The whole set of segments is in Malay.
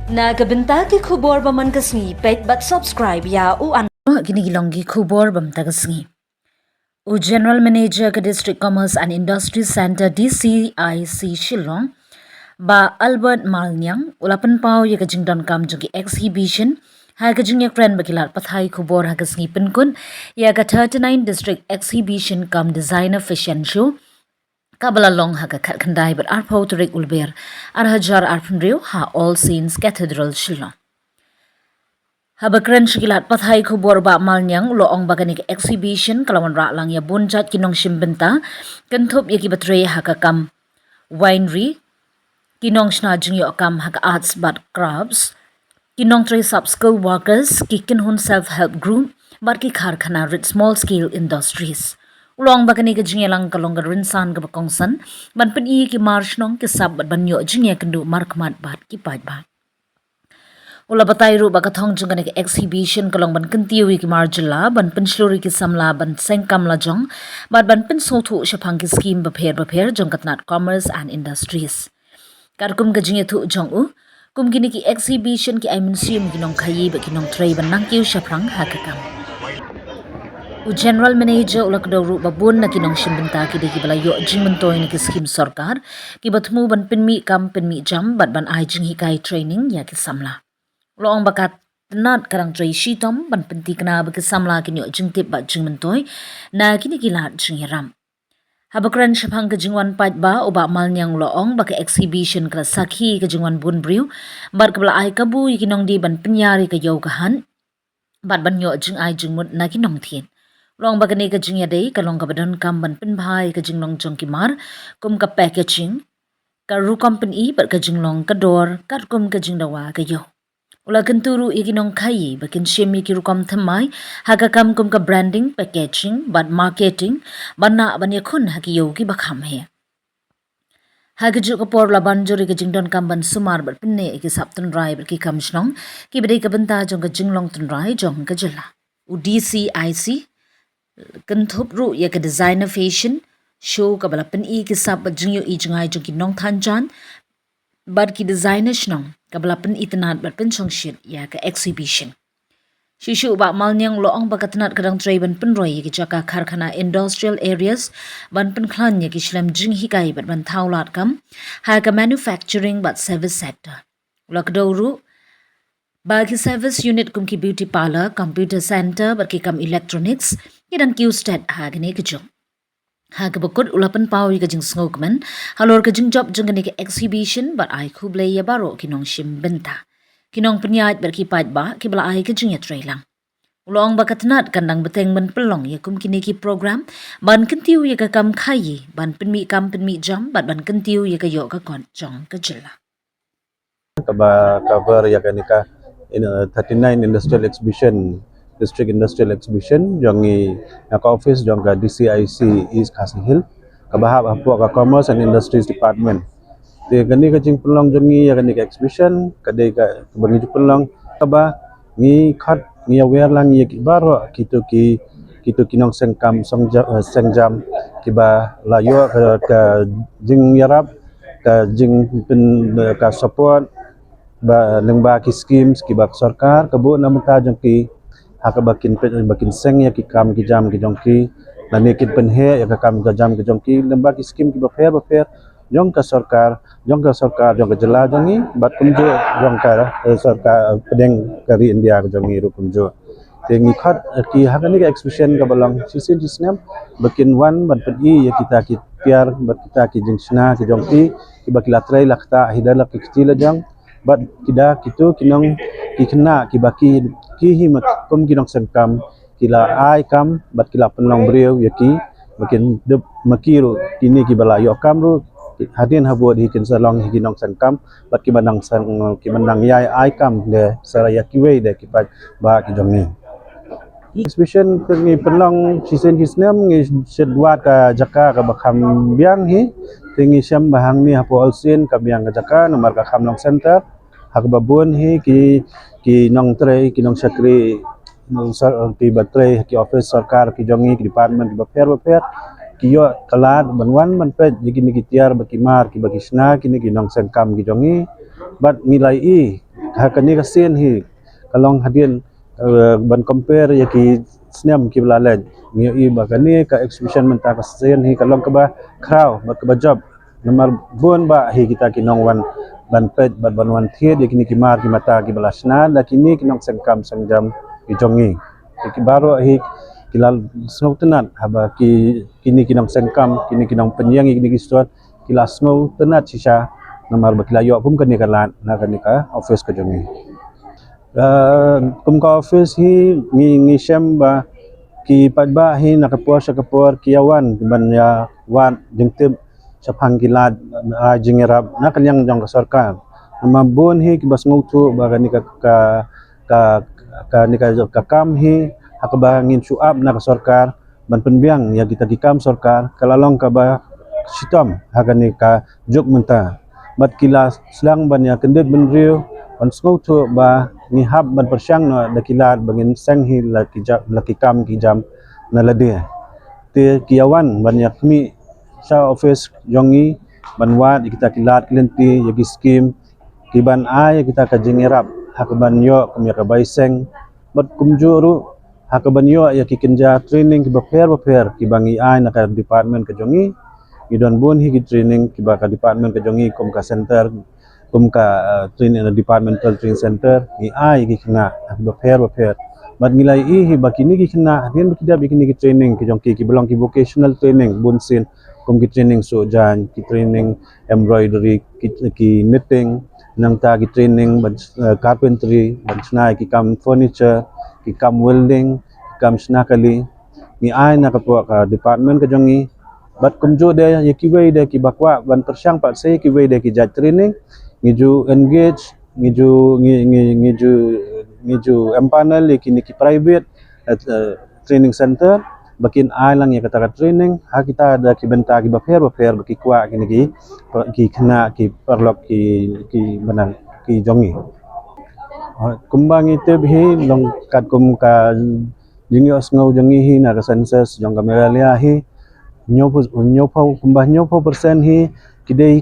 Nagabenta ki khubor baman kasngi pet but subscribe ya u an gini gilongi khubor bam tagasngi. U General Manager ke District Commerce and Industry Center DCIC Shillong ba Albert Malnyang ulapan pau ya kajing don kam jogi exhibition ha kajing yak friend bakilat pathai khubor ha kasngi penkun ya ka 39 District Exhibition kam Designer Fashion Show Kabala long ha ka khandai but arpau turik ulber arhajar arpnriu ha All Saints Cathedral Shillong. Habakran shikilat pathai khubor ba malnyang loong baganik exhibition kalawan ra lang ya bunjat kinong shimbenta kanthop ya kibatre hakakam winery kinong snajing yo akam haka arts but crafts kinong trace up skill workers kikin hun self help group but ki kharkhana with small scale industries ulong baganik jingyalang kalong rinsan ka bakongsan ban pen i ki march nong ki sab ban yo jingya kandu markmat bat ki paj ba Ula batay ru bakathong jung kanek exhibition kalong ban kantiwi ki marjala ban pensluri ki samla ban sengkam la jong ban pen sothu shapang ki scheme bapher jong katnat commerce and industries karkum ka jingye thu jong u kum kini ki exhibition ki aimin sium ki nong khayi ba ki nong tray ban nangkiu shaprang hakakam u general manager ula kdo ru babun na ki nong shimbenta ki de ki bala yo jingmentoy ni ki scheme sarkar ki batmu ban penmi jam ban ai jing hikai training ya ki samla Loong bakat tenat karang tray shitom ban penti kena bagi samla kini jingtip bat jingmentoy na kini kilat jinghiram. Habakran syapang ke jingwan pat ba oba malnyang loong baka exhibition kala sakhi ke jingwan bun briu bat kebala ai kabu yikinong di ban penyari ke yau kahan bat ban yo jing ai jingmut na kinong thin. Loong baka ni ke jingyadei kalong kabadan kam ban penbhai ke jinglong jong kimar kum ka packaging ka ru company bat ke jinglong ka dor kat kum ke jingdawa ke yo. Ula kenturu ikinong kayi bakin shemi kirukom thamai hakakam kum ka branding packaging but marketing banna banyakun hakiyo ki bakham he hagiju ka por la banjori ka jingdon kam ban sumar bat pinne ki saptun rai bar ki kamshnong ki bedai ka banta jong ka jinglong tun rai jong ka jilla u DCIC kentup ru ya ka designer fashion show ka bala pin ki sap bat jingyo i jingai jong ki nong thanjan but ki designer shnong kabalapan itanat bat penchongshit ya ka exhibition shishu ba malnyang loong bakatanat kadang tray ban penroy ki jaka kharkhana industrial areas ban penklan ya ki shlam jing hikai bat ban thaulat kam ha ka manufacturing but service sector lakdoru ba ki service unit kum ki beauty parlor computer center bat ki kam electronics kidan q stat ha gane ki jong Hagabukut ulapan pau ka jing snokman halor ka jing job jing ka exhibition but ai khuble ya baro kinong shimbenta kinong penyat berkipat ba ki bala ai ka jing ya trailang ulong bakatnat kandang beteng ban pelong ya kum kini ki program ban kentiu ya ka kam khayi ban penmi jam bat ban kentiu ya ka yo ka kon jong ka jilla cover ya kanika in 39 industrial exhibition District Industrial Exhibition jongi ka office jongga DCIC East Khasi Hill kabahap apu ka Commerce and Industries Department te gani ka jing pelong jongi ya gani ka exhibition kadai ka bangi pelong kaba ngi khat ngi aware lang ye ki baro kitu kinong sengkam sengjam kiba layo ka jing yarap ka jing pen ka support ba lengba ki schemes kiba sarkar kabu namta jongki haka bakin seng ya ki kam ki jam ki jongki na nekit penhe ya ka kam ka jam ki jongki lembak ki skim ki bafer jong ka sarkar jong ka jela jongi bat kumjo jong ka sarkar pedeng kari India ka jongi ru kumjo tengi khat ki haka ni ka exhibition ka balang sisin jisnam bakin wan bat pedi ya kita ki tiar bat kita ki jingsna ki jongki ki bakilatre lakta hidala ki kecil jang bat kida kitu kinong ki kena ki baki ki himat kum kinong sengkam kila ai kam bat kila penong beriu yaki makin de makiru kini ki bala yo kam ru hadin habu di kin salong kinong sengkam bat ki manang yai ai kam de saraya kiwe de ki ba ki jongi exhibition ni penong sisen kisnam ngi sedwat ka jaka ka bakham biang hi tingi syam bahang ni hapu alsin ka biang ka jaka nomor ka khamlong center hak babun hi ki nong tray ki nong sakri ki batray ki office sarkar ki jongi ki department ki bafer ki yo kalat banwan man pet jigi ni ki tiar bakimar ki bakisna ki ni ki nong sengkam ki jongi bat nilai i hakani kasien hi kalong hadin ban compare ya ki snem ki belalan ngi i bakani ka exhibition menta kasien hi kalong ka ba kraw ba ka ba job nomor bon ba hi kita kinong wan ban pet ban wan thiet ya kini ki mar ki mata ki balasna da kini kinong sengkam sengjam ki jongi ki baro hi kilal snow tenat haba ki kini kinong sengkam kini kinong penyang kini ki stot kila snow tenat sisa nomor bakilayo pun kani kalat na kani ka office ka jongi kum ka office hi ngi syam ba ki padba hi nakapor sa kapor kiawan ban ya wan jengtip sa pangkilat jingerap na kanyang jong ka sarkar mabon hi ki bas ngutu ba kani ka kam hi hakaba ngin suap na ka sarkar ban penbiang ya kita kikam sarkar kalalong ka ba sitom hakani ka juk menta bat kila selang ban ya kendet benriu ban ngutu ba ni hab ban persyang no dakilat bangin seng hi laki kam ki jam na lade te kiawan ban ya kami sa office jongi ban wat kita kilat klenti yagi skim kiban ay kita ka jingerap hakaban yo kami ka baiseng bat kumjuru hakaban yo ya kikinja training ki baper kibangi ay na ka department ka jongi idon bun hi ki training ki ba ka department ka jongi kom ka center kum ka training departmental training center ni ai ki kena baper bat ngilai hi bakini ki kena din bakida bikini ki training ki jongki ki belong ki vocational training bunsin kum ki training so jan ki training embroidery ki knitting nang ta ki training carpentry ban snai ki kam furniture ki kam welding kam snakali ni ai na ka department ka jongi bat kumjo de yakiway de ki bakwa ban persyang pat say kiway de ki judge training ngiju engage ngiju empanel kini ki private training center bakin ailang ya kata training ha kita ada ki benta ki baper baki kwa kini ki kena ki perlok ki benang ki jongi kumbang itu hi long kat kum ka jingios ngau jongi hi na ka census jong kamera lia hi nyopo kumbah nyopo persen hi kidai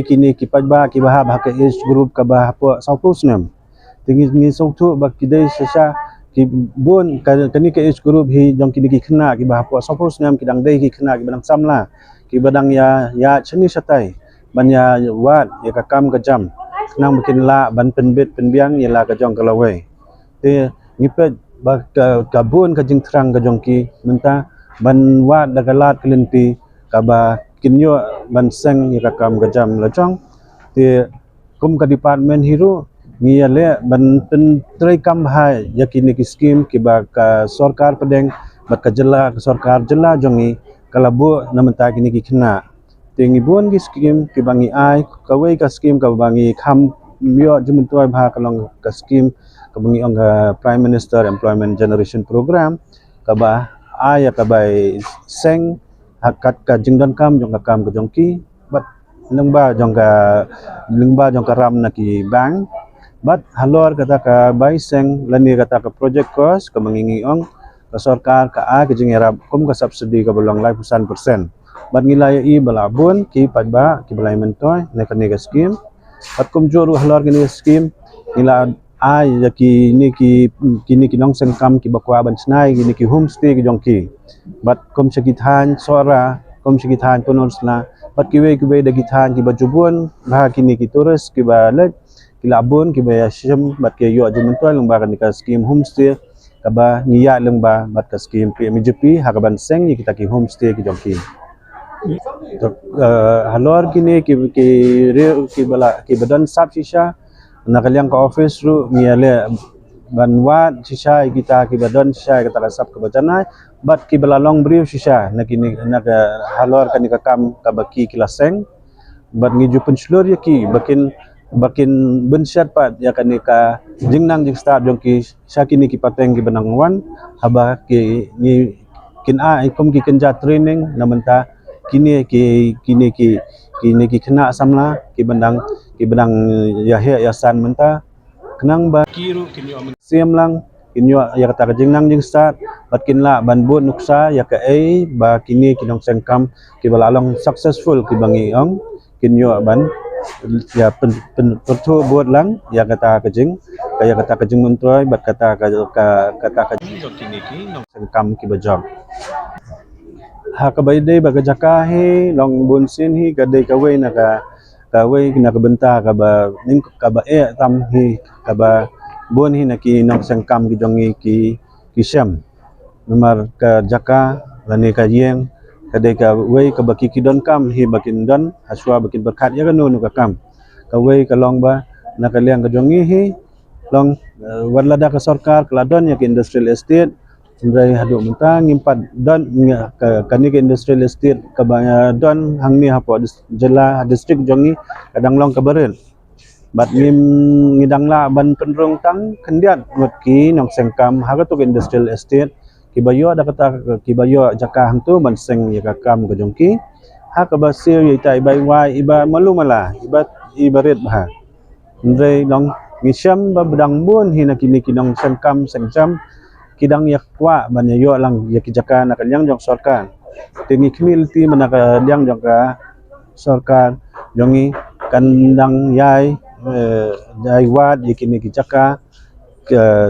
kini ki pajba ki bahab hak age group ka bah po saupus nem tingi ngi sautu ba kidai sesa ki bon kani ke age group hi jong kini ki khna ki bah po saupus nem kidang dei ki khna ki badang samla ki badang ya chini satai ban ya wat ya ka kam ka jam nang bikin la ban penbit penbiang ya la ka jong kalawai te ngipet ba ka bon ka jing trang ka jong ki menta ban wat dagalat kelenti kaba kinyo ban seng ya kam gajam lajong te kum ka department hiru ngiyale ban pen trai kam hai yakini ki scheme ki ba ka sarkar pedeng bat ka jela ka sarkar jela jongi kalabu namenta kini ki khna te ngibon ki scheme ki bangi ai kawai ka scheme ka bangi kham myo jumuntoy bha kalong ka scheme ka bangi ang prime minister employment generation program ka ba ai ka bai seng hakat ka jingdan kam jong ka kam ka jongki bat lengba jong ka ram na ki bank bat halor kata ka bai seng lani kata ka project cost ka mangingi ong ka sarkar ka a ka jingerap kum ka subsidy ka belong lai pusan persen bat ngilai i balabun ki padba ki balai mentoy na ka scheme bat kum juru halor kini scheme ngila ai ya kini nong sengkam ki bakwa ban snai kini ki homestay ki jongki bat kom sekitan sora kom sekitan punosna bat kiwe da gitan ki bajubun bah kini ki tourist ki balet ki labun ki ba syam bat ki yo jumentoi lengba kan ka scheme homestay ka ba ngiya lengba bat ka scheme PMJP ha ka ban seng ni kita ki homestay ki jongki halor kini ki badan sab sisa nakaliang ka office ru ngiyale banwat sisa kita ki badan sisa kita kasap ke bacanai bat ki belalong brief sisa nakini nak halor kan ka kam ka baki kilaseng bat ngiju penslur yaki bakin bensyat pat ya kan ka jingnang jing start jong ki sakini ki pateng ki benangwan haba ki ni kin a ikom ki kenja training namenta kini ki kena samla ki benang yasan menta kenang ba kiru kinyo siam lang kinyo ya kata jingnang jing start bat kinla banbut nuksa ya ka ba kini kinong sengkam ki balalong successful ki bangi ong kinyo ban ya pertu buat lang ya kata kejing kaya kata kejing mentoy bat kata kejing jok kini ki nong sengkam ki bajam ha ka bai dei baga jaka he long bun sin hi ka dei ka wei na ka wei na ka benta ka ba ning ka ba e tam hi ka ba bun hi na ki nong sengkam ki jongi ki syam nomor ka jaka lani ka yeng kadai ka wei ka baki ki don kam hi bakin don haswa bakin berkat ya kan nu ka kam ka wei ka long ba na ka liang ka jongi hi long warlada ka sarkar keladon ya ke industrial estate sundai hadu mentang ngimpat don ka kani ke industrial estate ka ba don hangni hapo jela district jongi kadang long ka beren bat ngidang la ban penrong tang kendiat ngot ki nong sengkam haga to industrial estate ki bayo ada kata ki bayo jaka hang tu ban seng ya kam ka jongki ha ka ba sir ya tai bai wai iba malu mala ibaret ha ndrei long ngisham ba bedang bun hina kini kinong sengkam sengjam kidang yak kwa ban yo lang ya ki jaka na kanyang jong sarkar tingi community manaka liang jong ka sarkar jongi kandang yai yai wat yakini ki jaka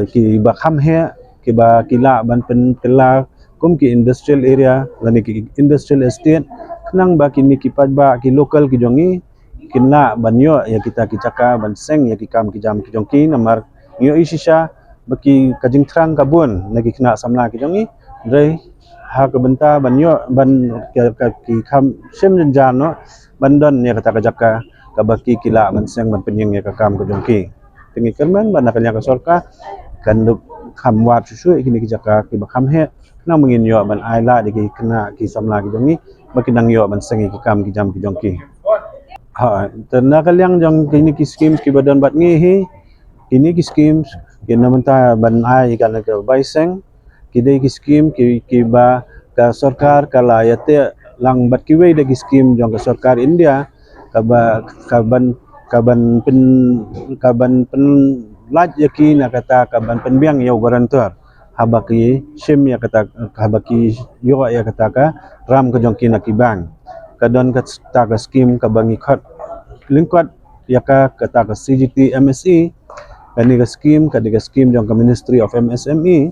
ki ba kham he ki ba kila ban pen kela kum ki industrial area lani ki industrial estate kenang ba kini ki pajba ki local ki jongi kinla banyo ya kita ki caka ban seng ya ki kam ki jam ki jongki namar nyo isisha baki kajing trang kabun lagi kena samla ki jongi rei ha ka benta banyo ban ki kam sem jan no bandon ya kata ka jaka ka baki kila ban seng ban penyeng ya ka kam ki jongki tingi kerman ban nakanya ka sorka kan kham wat susu kini ki jaka ki bakham he na mungin yo ban aila di kena ki samla ki jongi baki dang yo ban seng ki kam ki jam ki jongki ha tanda kalyang jong kini ki schemes ki badan bat ngi hi kini ki schemes kina menta ban ai kan ka bai seng kidai ki scheme ki ba ka sarkar kala yate lang bat ki wei de ki scheme jong ka sarkar India ka ba ka ban pen laj yaki na kata ka ban pen biang yo garantor habaki sim ya kata habaki yo ya kata ka ram ka jong kina ki bang kadon ka ta ka scheme ka bangi khat lingkot ya ka kata ka CGT MSE kani ka scheme jong ka Ministry of MSME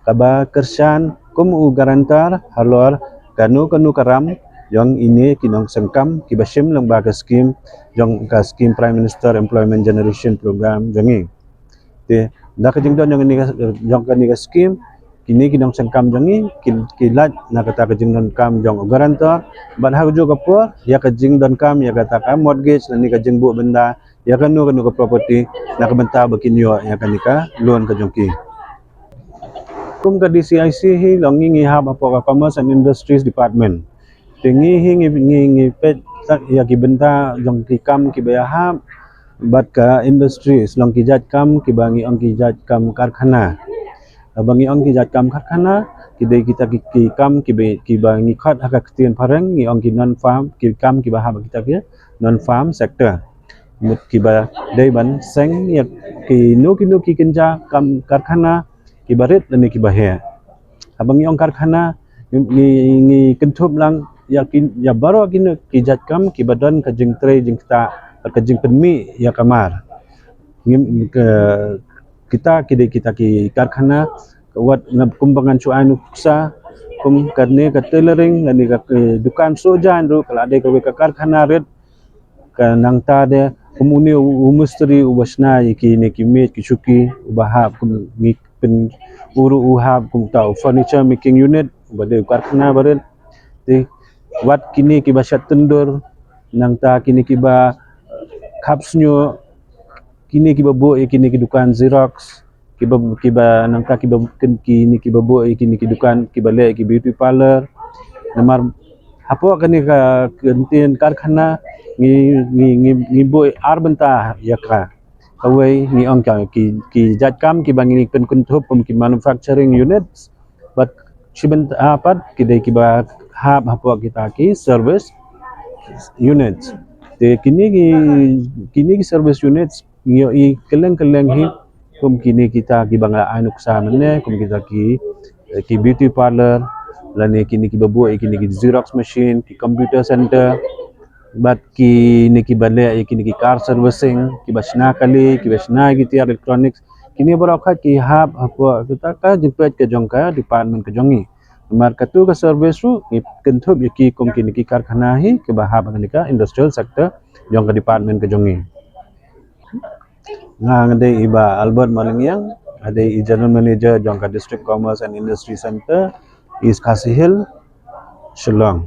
ka ba kersan kum u garantar halor kanu karam jong ini kinong sengkam ki basim lang ba ka scheme jong ka scheme Prime Minister Employment Generation Program jongi te da ka jing don jong ni ka scheme kini kinong sengkam jongi kilat na kata ka jing don kam jong garantor ban ha jo ka por ya ka jing don kam ya kata ka mortgage ni ka jing bu benda ya kanu ka property na ka benta bakin yo ya ka loan ka jongki kum ka DCIC hi longi ngi hab apo ka Commerce and Industries Department tingi hi ngi pet ya ki benta jong ki kam ki baya hab bat ka industries long ki jat kam ki bangi ong ki jat kam karkhana bangi ong ki jat kam karkhana ki dei kita ki kam ki bangi khat haka ktien pareng ngi ong ki non farm ki kam ki bahab kita ki non farm sector mut ki ba dei ban seng ya ki nu ki kenja kam karkhana ki barit dan ki bahya abangi ong karkhana ngi kentup lang ya baro ki jat kam ki badan ka jing tre jing ta ka jing penmi ya kamar kita ki karkhana wat kumbangan cuan uksa kum karne ka tailoring dan ka dukan sojan ru kala ade ka karkhana red ka nang ta de umuni umustri ubasna ki ne ki met ki chuki ubahab kum ngi pen uru uhab kum ta furniture making unit bade karkhana baret te wat kini ki basat tendur nang ta kini ki ba kapsnyo kini ki babo kini ki dukan Xerox ki ba nang ta ki ba kini ki babo kini ki dukan ki bale ki beauty parlor namar hapo kani ka kentin karkhana ngi boy arbenta yakra away ni ong ki jat kam ki bangi pen kuntup ki manufacturing units but siben apat ki dei ki ba hab hapo kita ki service units te kini ki service units ngi i keleng hi kum kini kita ki bangla anuk sa mene kum kita ki beauty parlor lani kini ki babu kini ki Xerox machine ki computer center But niki bale niki car servicing ki basna kali ki basna gitu electronics kini berokhat ki hab apa kita ka jemput ke jongka department ke jongi mar katu ka service ru ki kentup ki kum ki niki karkhana hi ke bahab ka industrial sector jongka department ke jongi ngade iba Albert Malingyang ade general manager jongka district commerce and industry center East Khasi Hill Shillong.